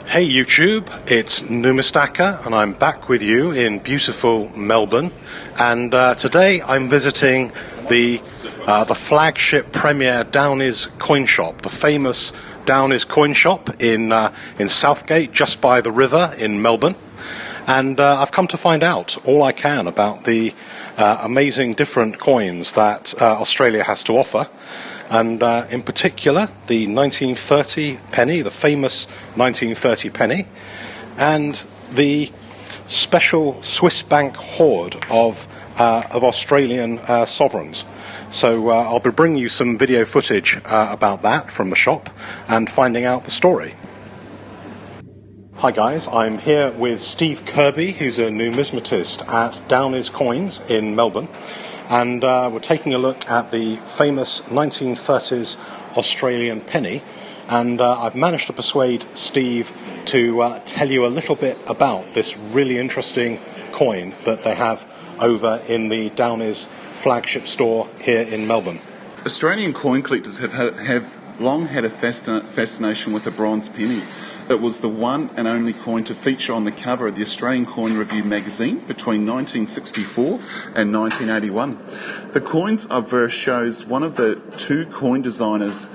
Hey YouTube, it's Numistacker and I'm back with you in beautiful Melbourne, and today I'm visiting the flagship premier Downies coin shop, the famous Downies coin shop in Southgate, just by the river in Melbourne. And I've come to find out all I can about the amazing different coins that Australia has to offer. And in particular, the 1930 penny, the famous 1930 penny, and the special Swiss bank hoard of Australian sovereigns. So I'll be bringing you some video footage about that from the shop and finding out the story. Hi guys, I'm here with Steve Kirby, who's a numismatist at Downies Coins in Melbourne. And we're taking a look at the famous 1930s Australian penny, and I've managed to persuade Steve to tell you a little bit about this really interesting coin that they have over in the Downies flagship store here in Melbourne. Australian coin collectors have long had a fascination with the bronze penny. It was the one and only coin to feature on the cover of the Australian Coin Review magazine between 1964 and 1981. The coin's obverse shows one of the two coin designers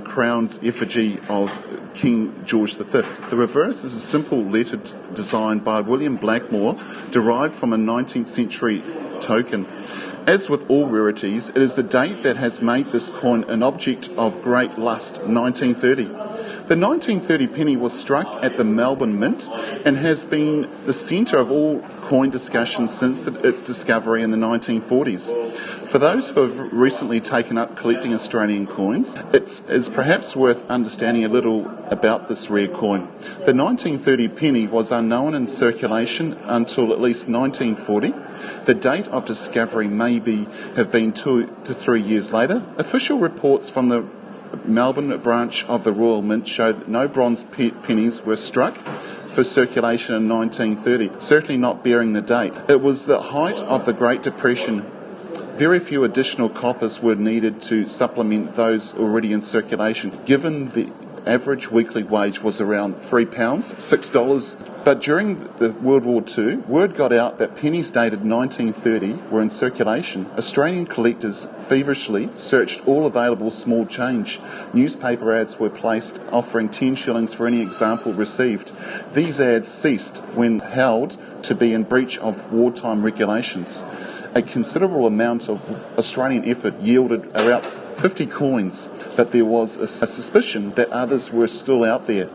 crowned effigy of King George V. The reverse is a simple lettered design by William Blackmore, derived from a 19th century token. As with all rarities, it is the date that has made this coin an object of great lust, 1930. The 1930 penny was struck at the Melbourne Mint and has been the centre of all coin discussions since its discovery in the 1940s. For those who have recently taken up collecting Australian coins, it is perhaps worth understanding a little about this rare coin. The 1930 penny was unknown in circulation until at least 1940. The date of discovery may have been 2 to 3 years later. Official reports from the Melbourne branch of the Royal Mint show that no bronze pennies were struck for circulation in 1930, certainly not bearing the date. It was the height of the Great Depression. Very few additional coppers were needed to supplement those already in circulation, given the average weekly wage was around £3, $6. But during the World War II, word got out that pennies dated 1930 were in circulation. Australian collectors feverishly searched all available small change. Newspaper ads were placed offering 10 shillings for any example received. These ads ceased when held to be in breach of wartime regulations. A considerable amount of Australian effort yielded around 50 coins, but there was a suspicion that others were still out there.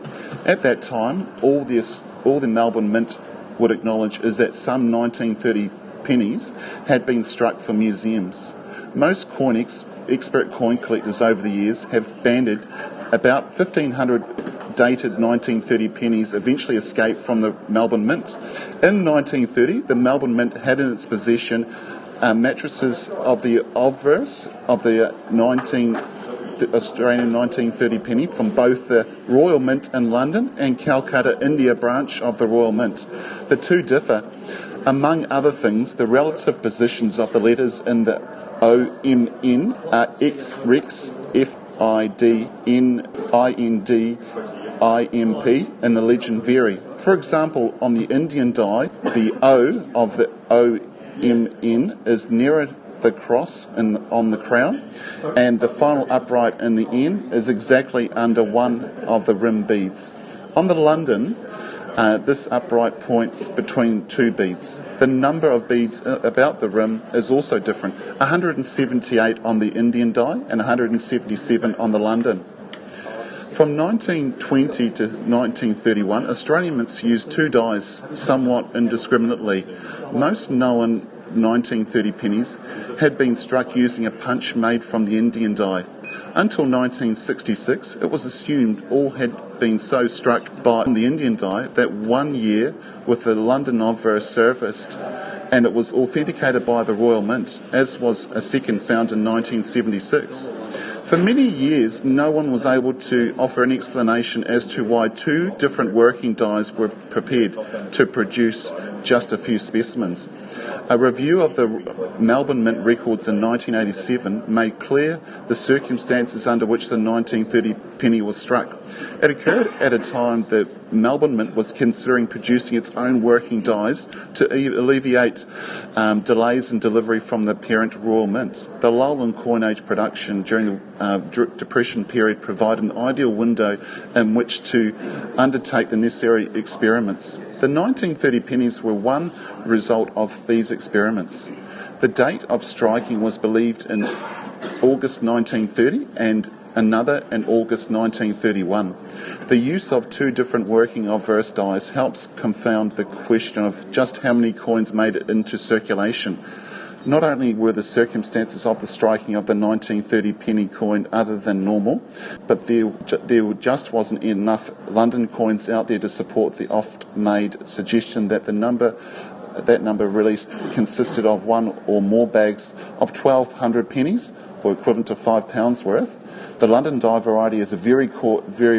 At that time, all the Melbourne Mint would acknowledge is that some 1930 pennies had been struck for museums. Most expert coin collectors over the years have banded about 1,500 dated 1930 pennies eventually escaped from the Melbourne Mint. In 1930, the Melbourne Mint had in its possession mattresses of the obverse of the Australian 1930 penny from both the Royal Mint in London and Calcutta, India branch of the Royal Mint. The two differ. Among other things, the relative positions of the letters in the OMN are X, Rex, FID, NIND, IMP, and the legend vary. For example, on the Indian die, the O of the OMN is nearer the cross on the crown, and the final upright in the N is exactly under one of the rim beads. On the London, this upright points between two beads. The number of beads about the rim is also different, 178 on the Indian die and 177 on the London. From 1920 to 1931, Australian mints used two dies somewhat indiscriminately. Most known 1930 pennies had been struck using a punch made from the Indian die. Until 1966, it was assumed all had been so struck by the Indian die that 1 year with the London obverse surfaced, and it was authenticated by the Royal Mint, as was a second found in 1976. For many years, no one was able to offer an explanation as to why two different working dies were prepared to produce just a few specimens. A review of the Melbourne Mint records in 1987 made clear the circumstances under which the 1930 penny was struck. It occurred at a time that Melbourne Mint was considering producing its own working dies to alleviate delays in delivery from the parent Royal Mint. The lull in coinage production during the Depression period provided an ideal window in which to undertake the necessary experiments. The 1930 pennies were one result of these experiments. The date of striking was believed in August 1930 and another in August 1931. The use of two different working obverse dies helps confound the question of just how many coins made it into circulation. Not only were the circumstances of the striking of the 1930 penny coin other than normal, but there just wasn't enough London coins out there to support the oft-made suggestion that that number released consisted of one or more bags of 1,200 pennies, or equivalent to £5 worth. The London die variety is a very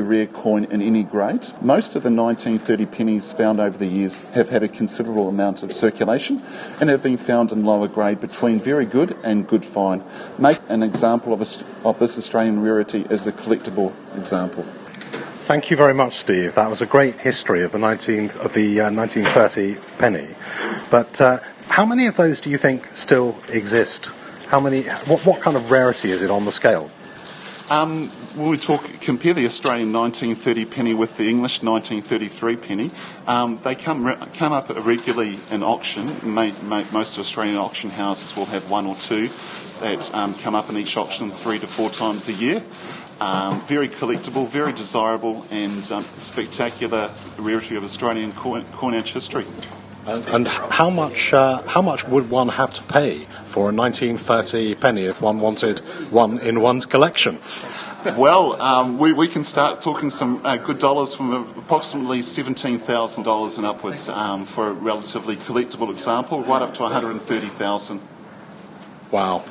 rare coin in any grade. Most of the 1930 pennies found over the years have had a considerable amount of circulation and have been found in lower grade between very good and good fine. Make an example of this Australian rarity as a collectible example. Thank you very much, Steve. That was a great history of the 1930 penny. But how many of those do you think still exist? How many? What kind of rarity is it on the scale? When we compare the Australian 1930 penny with the English 1933 penny, they come up regularly in auction. Most Australian auction houses will have one or two that come up in each auction 3 to 4 times a year. Very collectible, very desirable, and spectacular rarity of Australian coinage history. And how much would one have to pay for a 1930 penny if one wanted one in one's collection? Well, we can start talking some good dollars from approximately $17,000 and upwards for a relatively collectible example, right up to $130,000. Wow.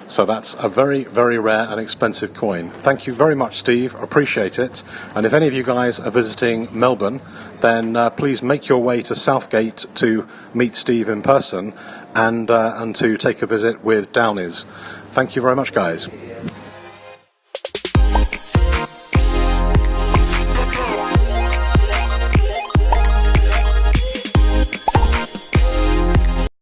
So that's a very, very rare and expensive coin. Thank you very much, Steve. Appreciate it. And if any of you guys are visiting Melbourne, then please make your way to Southgate to meet Steve in person and to take a visit with Downies. Thank you very much, guys.